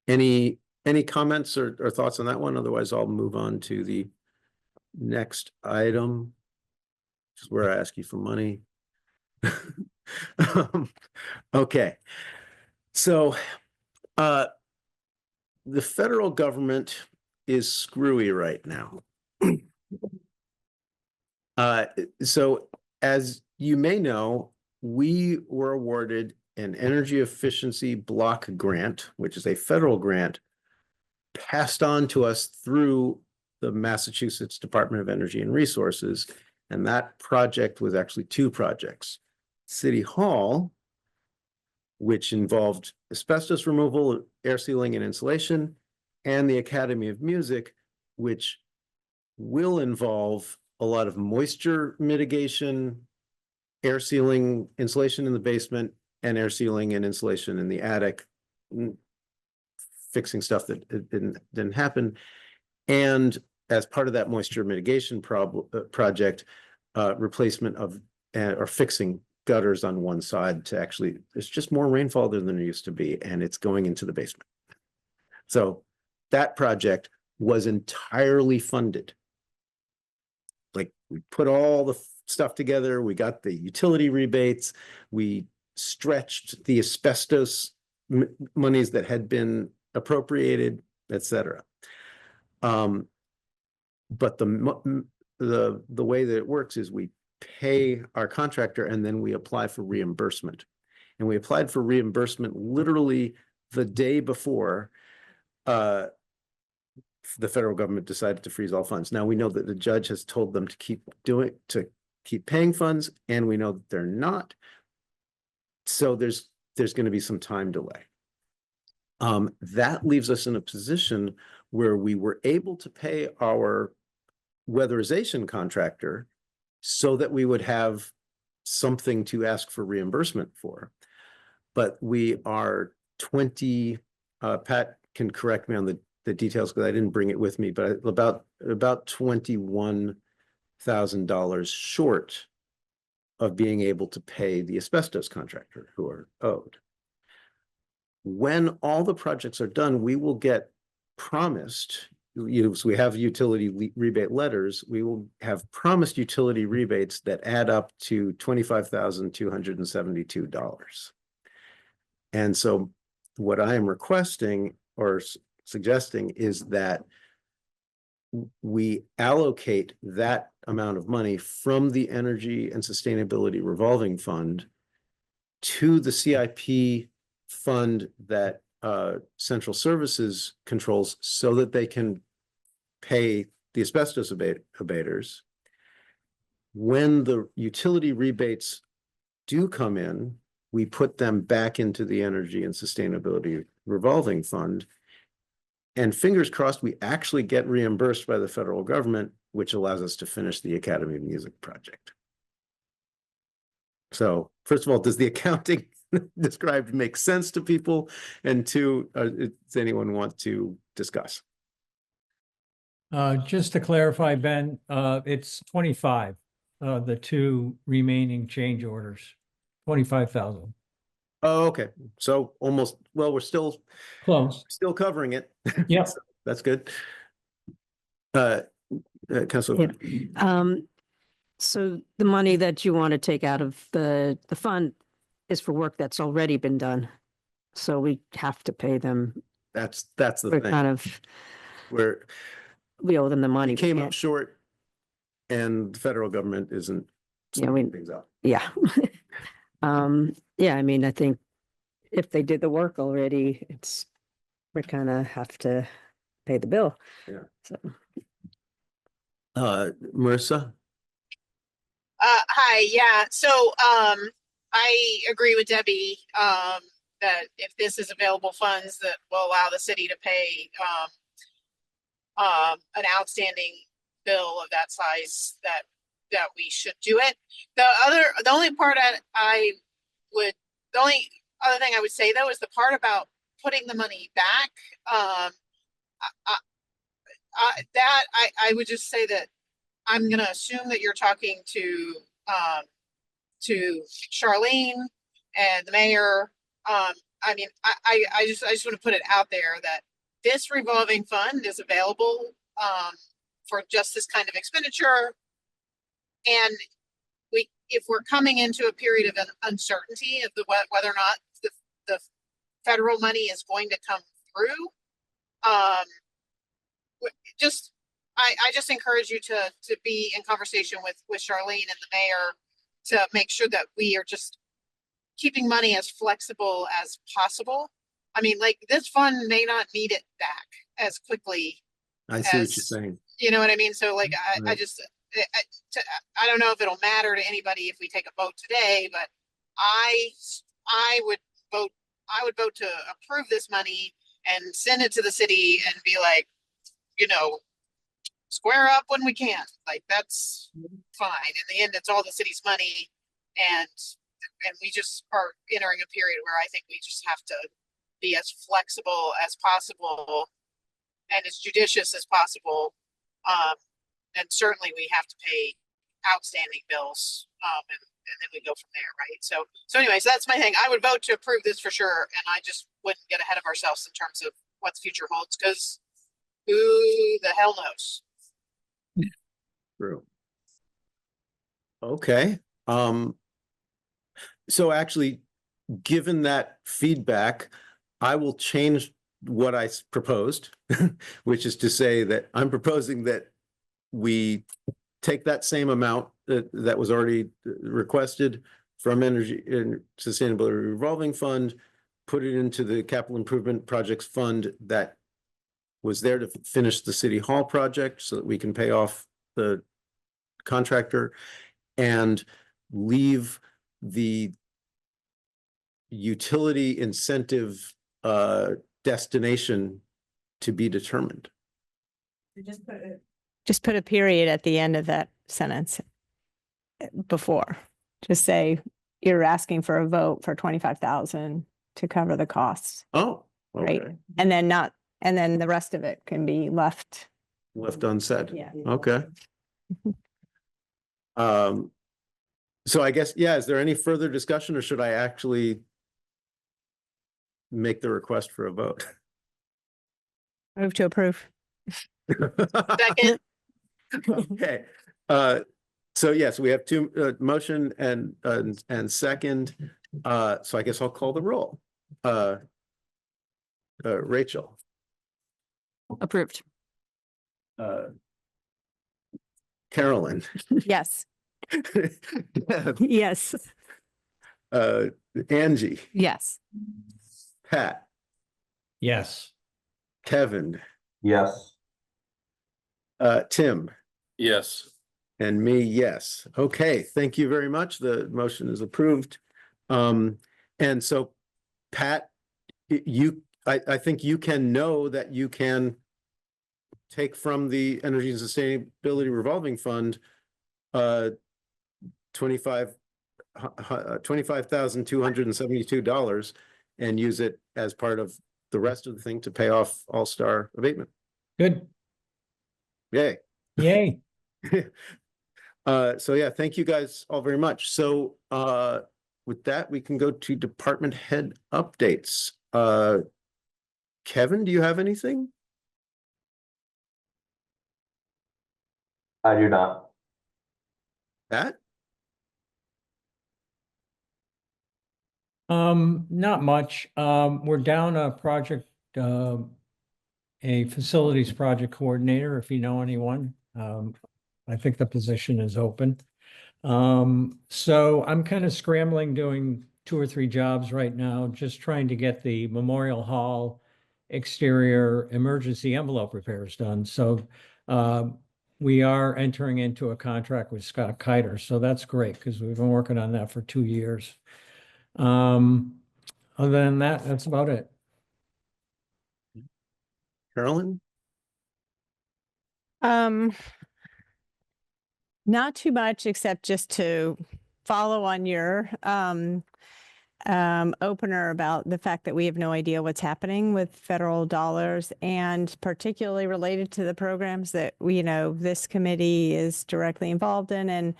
Any comments or thoughts on that one? Otherwise, I'll move on to the next item, which is where I ask you for money. Okay. So the federal government is screwy right now. So as you may know, we were awarded an energy efficiency block grant, which is a federal grant, passed on to us through the Massachusetts Department of Energy and Resources. And that project was actually two projects. City Hall, which involved asbestos removal, air sealing and insulation, and the Academy of Music, which will involve a lot of moisture mitigation, air sealing, insulation in the basement, and air sealing and insulation in the attic, fixing stuff that didn't happen. And as part of that moisture mitigation project, replacement of or fixing gutters on one side to actually, there's just more rainfall than there used to be, and it's going into the basement. So that project was entirely funded. Like, we put all the stuff together, we got the utility rebates, we stretched the asbestos monies that had been appropriated, etc. But the way that it works is we pay our contractor and then we apply for reimbursement. And we applied for reimbursement literally the day before the federal government decided to freeze all funds. Now, we know that the judge has told them to keep paying funds, and we know that they're not. So there's going to be some time delay. That leaves us in a position where we were able to pay our weatherization contractor so that we would have something to ask for reimbursement for. But we are Pat can correct me on the details because I didn't bring it with me, but about $21,000 short of being able to pay the asbestos contractor who are owed. When all the projects are done, we will get promised, so we have utility rebate letters, we will have promised utility rebates that add up to $25,272. And so what I am requesting or suggesting is that we allocate that amount of money from the Energy and Sustainability Revolving Fund to the CIP fund that Central Services controls so that they can pay the asbestos abaters. When the utility rebates do come in, we put them back into the Energy and Sustainability Revolving Fund. And fingers crossed, we actually get reimbursed by the federal government, which allows us to finish the Academy of Music project. So first of all, does the accounting described make sense to people? And two, does anyone want to discuss? Just to clarify, Ben, it's 25, the two remaining change orders, 25,000. Oh, okay. So almost, well, we're still Close. still covering it. Yep. So that's good. Councilor. So the money that you want to take out of the fund is for work that's already been done. So we have to pay them. That's the We're thing. kind of, we owe them the money. It came We up can't- short, and the federal government isn't Yeah, smoothing things out. Yeah. Yeah, I mean, I think if they did the work already, we kind of have to pay the bill. Yeah. So, Marissa? Hi, yeah, so, I agree with Debbie, that if this is available funds that will allow the city to pay, an outstanding bill of that size, that we should do it. The only part the only other thing I would say though, is the part about putting the money back. I would just say that I'm gonna assume that you're talking to Charlene and the mayor. I mean, I just want to put it out there that this revolving fund is available for just this kind of expenditure. And if we're coming into a period of uncertainty of whether or not the federal money is going to come through, I just encourage you to be in conversation with Charlene and the mayor to make sure that we are just keeping money as flexible as possible. I mean, like, this fund may not need it back. as quickly. I see what you're as- saying. You know what I mean? So like, I Right. just, I don't know if it'll matter to anybody if we take a vote today, but I would vote to approve this money and send it to the city and be like, you know, square up when we can. Like, that's fine. In the end, it's all the city's money. And we just are entering a period where I think we just have to be as flexible as possible and as judicious as possible. And certainly we have to pay outstanding bills. And then we go from there, right? So anyways, that's my thing. I would vote to approve this for sure, and I just wouldn't get ahead of ourselves in terms of what the future holds, because who the hell knows? True. Okay, so actually, given that feedback, I will change what I proposed, which is to say that I'm proposing that we take that same amount that was already requested from Energy and Sustainability Revolving Fund, put it into the Capital Improvement Projects Fund that was there to finish the City Hall project so that we can pay off the contractor, and leave the utility incentive destination to be determined. Just put a period at the end of that sentence before. Just say you're asking for a vote for 25,000 to cover the costs, Oh, right? okay. And then the rest of it can be left. Left unsaid. Yeah. Okay. So I guess, yeah, is there any further discussion, or should I actually make the request for a vote? Move to approve. Second, Okay, so yes, we have two, motion and second, so I guess I'll call the roll. Rachel, Approved. Carolyn, Yes. Deb, Yes. Angie, Yes. Pat, Yes. Kevin, Yes. Tim, Yes. and me, yes. Okay, thank you very much. The motion is approved. And so, Pat, I think you can know that you can take from the Energy and Sustainability Revolving Fund, $25,272 and use it as part of the rest of the thing to pay off All-Star abatement. Good. Yay. Yay. So yeah, thank you guys all very much. So with that, we can go to department head updates. Kevin, do you have anything? I do not. Pat? Not much. We're down a project, a facilities project coordinator, if you know anyone. I think the position is open. So I'm kind of scrambling, doing 2 or 3 jobs right now, just trying to get the Memorial Hall exterior emergency envelope repairs done. So, we are entering into a contract with Scott Kiter, so that's great because we've been working on that for 2 years. Other than that, that's about it. Carolyn? Not too much, except just to follow on your opener about the fact that we have no idea what's happening with federal dollars, and particularly related to the programs that we, this committee is directly involved in.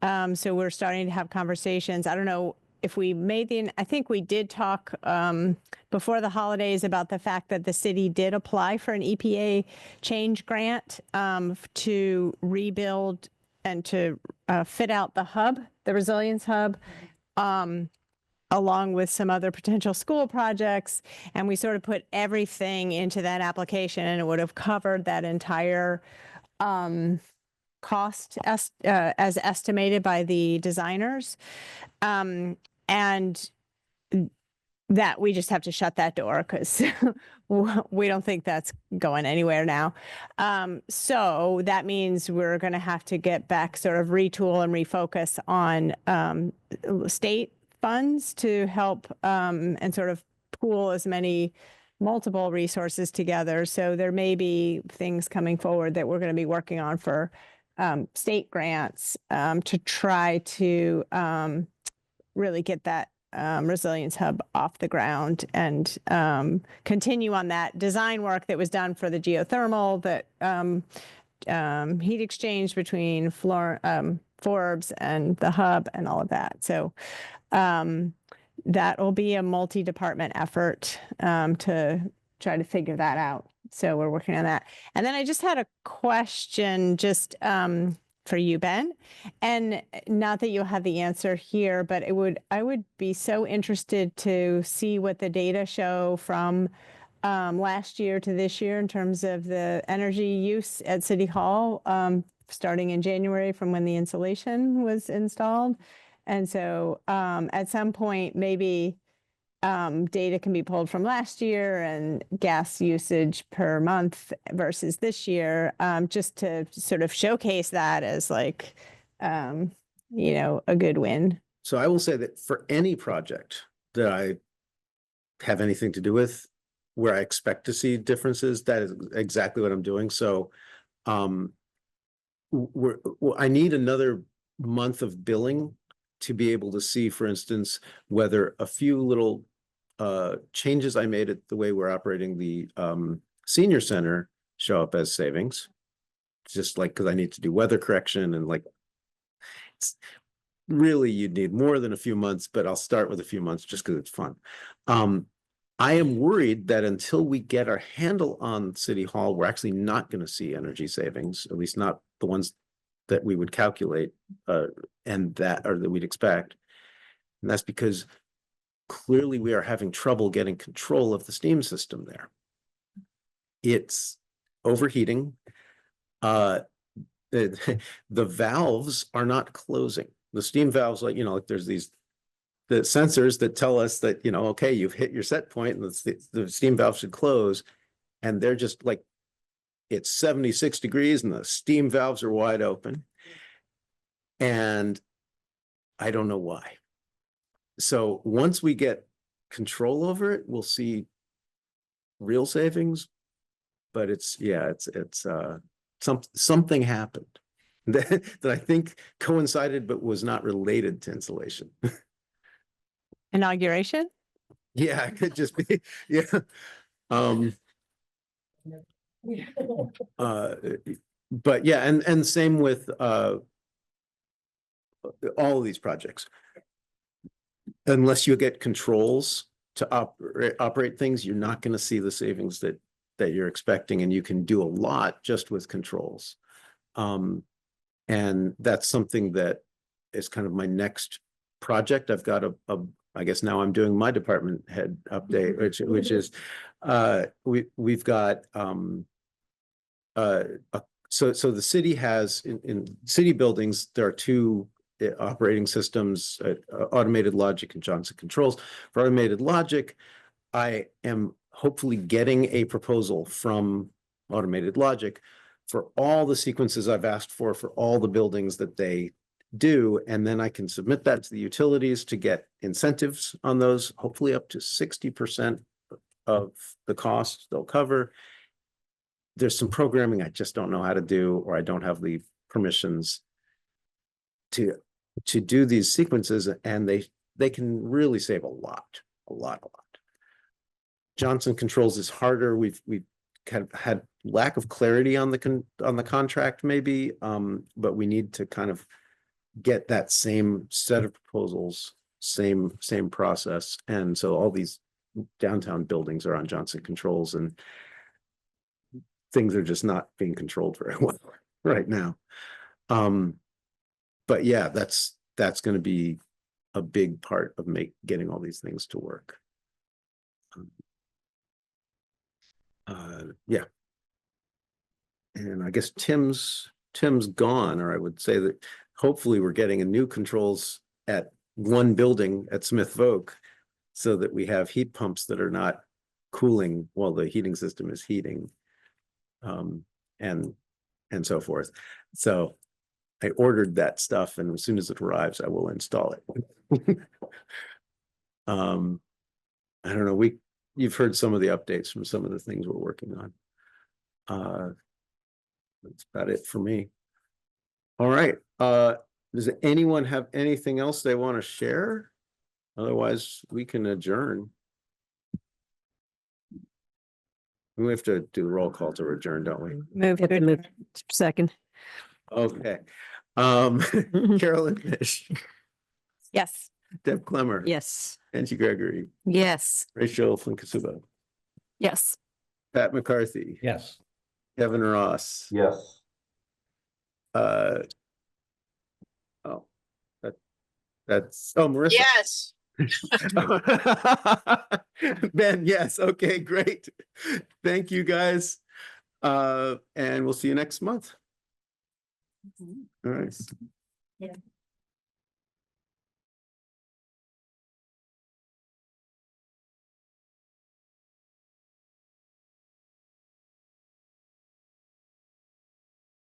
And so we're starting to have conversations. I don't know if we made I think we did talk before the holidays about the fact that the city did apply for an EPA change grant to rebuild and to fit out the hub, the resilience hub, along with some other potential school projects. And we sort of put everything into that application, and it would have covered that entire cost as estimated by the designers. And that we just have to shut that door because we don't think that's going anywhere now. So that means we're going to have to get back, sort of retool and refocus on state funds to help and sort of pool as many multiple resources together. So there may be things coming forward that we're going to be working on for state grants to try to really get that resilience hub off the ground and continue on that design work that was done for the geothermal, that heat exchange between Forbes and the hub and all of that. So that will be a multi-department effort to try to figure that out. So we're working on that. And then I just had a question just for you, Ben, and not that you'll have the answer here, but I would be so interested to see what the data show from last year to this year in terms of the energy use at City Hall, starting in January from when the insulation was installed. And so at some point, maybe data can be pulled from last year and gas usage per month versus this year, just to sort of showcase that as like, a good win. So I will say that for any project that I have anything to do with, where I expect to see differences, that is exactly what I'm doing. So I need another month of billing to be able to see, for instance, whether a few little changes I made at the way we're operating the senior center show up as savings, just like because I need to do weather correction and like, it's really, you'd need more than a few months, but I'll start with a few months just because it's fun. I am worried that until we get our handle on City Hall, we're actually not going to see energy savings, at least not the ones that we would calculate or that we'd expect. And that's because clearly we are having trouble getting control of the steam system there. It's overheating. The valves are not closing. The steam valves, like there's the sensors that tell us that, okay, you've hit your set point and the steam valve should close. And they're just like, it's 76 degrees and the steam valves are wide open. And I don't know why. So once we get control over it, we'll see real savings. But something happened that I think coincided but was not related to insulation. Inauguration? Yeah, it could just be, yeah. But yeah, and same with all of these projects. Unless you get controls to operate things, you're not going to see the savings that you're expecting, and you can do a lot just with controls. And that's something that is kind of my next project. I've got I guess now I'm doing my department head update, which is we've got so the city has in city buildings, there are two operating systems, Automated Logic and Johnson Controls. For Automated Logic, I am hopefully getting a proposal from Automated Logic for all the sequences I've asked for all the buildings that they do, and then I can submit that to the utilities to get incentives on those, hopefully up to 60% of the cost they'll cover. There's some programming I just don't know how to do, or I don't have the permissions to do these sequences, and they can really save a lot. Johnson Controls is harder. We've kind of had lack of clarity on the contract maybe, but we need to kind of get that same set of proposals, same process. And so all these downtown buildings are on Johnson Controls, and things are just not being controlled very well right now. But yeah, that's going to be a big part of getting all these things to work. Yeah. And I guess Tim's gone, or I would say that hopefully we're getting a new controls at one building at Smith Voc so that we have heat pumps that are not cooling while the heating system is heating. And so forth. So I ordered that stuff, and as soon as it arrives, I will install it. I don't know, you've heard some of the updates from some of the things we're working on. That's about it for me. All right, does anyone have anything else they want to share? Otherwise, we can adjourn. We have to do roll call to adjourn, don't we? Move it. Second. Okay. Carolyn Fish, Yes. Deb Clemmer. Yes. Angie Gregory, Yes. Rachel Flinkasuba, Yes. Pat McCarthy. Yes. Kevin Ross. Yes. Oh, Marissa. Yes. Ben, yes. Okay, great. Thank you, guys. And we'll see you next month. All right. Yeah.